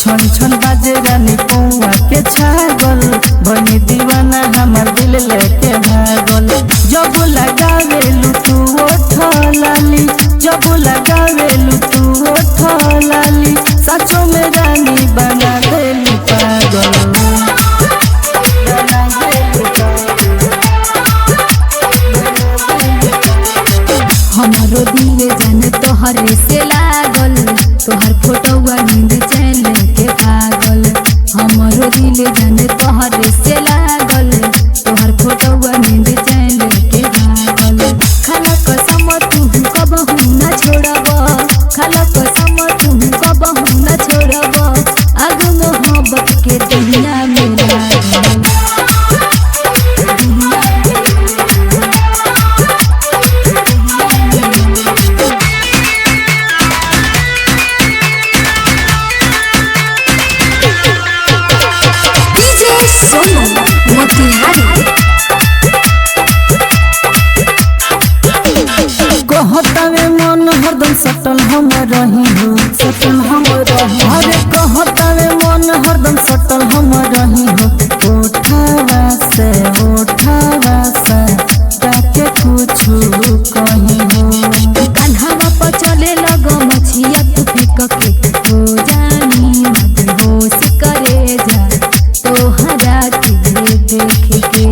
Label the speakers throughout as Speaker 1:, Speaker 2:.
Speaker 1: छन छन बाजे रानी पौआ के छागल बनी दीवाना हमार दिल लेके भागल। जब लगावेलू तू ओठ लाली, जब लगावेलू तू ओठ लाली, सचो में रानी बना देलू पागल।
Speaker 2: हमारो दिल जाने तोहरे से लागल, तोहर फोटोवा नींद चैन के भागल। हमारो दिल जाने तोहरे से लागल, तोहर फोटोवा नींद चैन के भागल। खाला कसम तू कबहू न छोड़ब, खाला कसम तू कबहू न छोड़ब, आग मोहब्बत के दुनिया में लागल।
Speaker 1: कहतावे मन हरदम सटल हम रही हो, सटल हम रही। अरे कहतावे मन हरदम सटल हम रही हो। उठावा से ताके कुछ कहीं हो।
Speaker 2: कान्हावा पर चले लगो मछिया तू फेंक के, हो जानी मत होश करे जा तोहरा के देख के।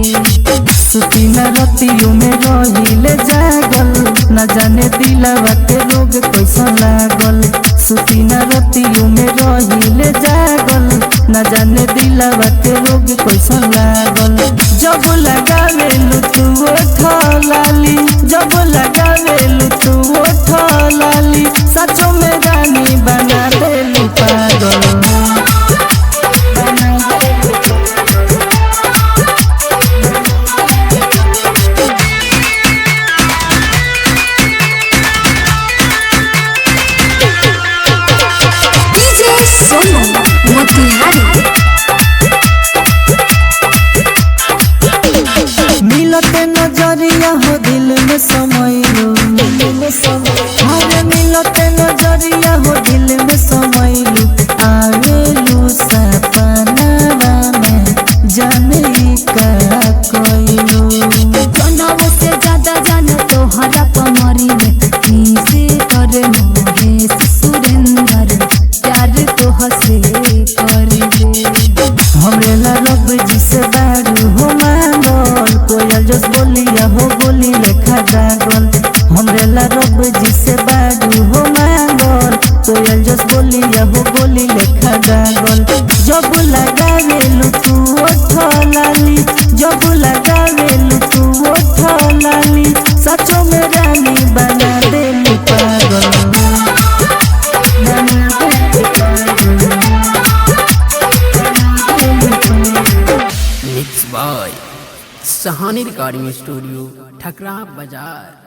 Speaker 1: सुती न रतियों में रहिले जागल, न जाने दिलवा के रोग कैसन लागल। सुती न रतियों में रहिले जागल, न जाने दिलवा के रोग कैसन लागल। जब लगावेलू तू ओठ लाली, जब लगावेलू तू ओठ लाली, सचो में रानी बना देलू पागल। मिलते नजरिया हो दिल में समैलू, अरे मिलते नजरिया हो दिल में समैलू। आवेलू सपनावा में जाने का कोइलू।
Speaker 2: जनव से ज्यादा जान तोहरा कमरी में, किसे करे महेश सुरेंद्र प्यार तोह से करिले।
Speaker 1: हमरे ला रब जी से बारू हो मांगल, कोयल जस बोलिया हो बोली लेखा जागल। हमरे ला रब जी से बारू हो मांगल, कोयल जस बोलिया हो बोली लेखा जागल। जब लगावेलू तू ओठ लाली, जब लगावेलू तू ओठ लाली, सचो में रानी बना देलू पागल।
Speaker 3: Mix by Sahani recording studio Thakra बाजार।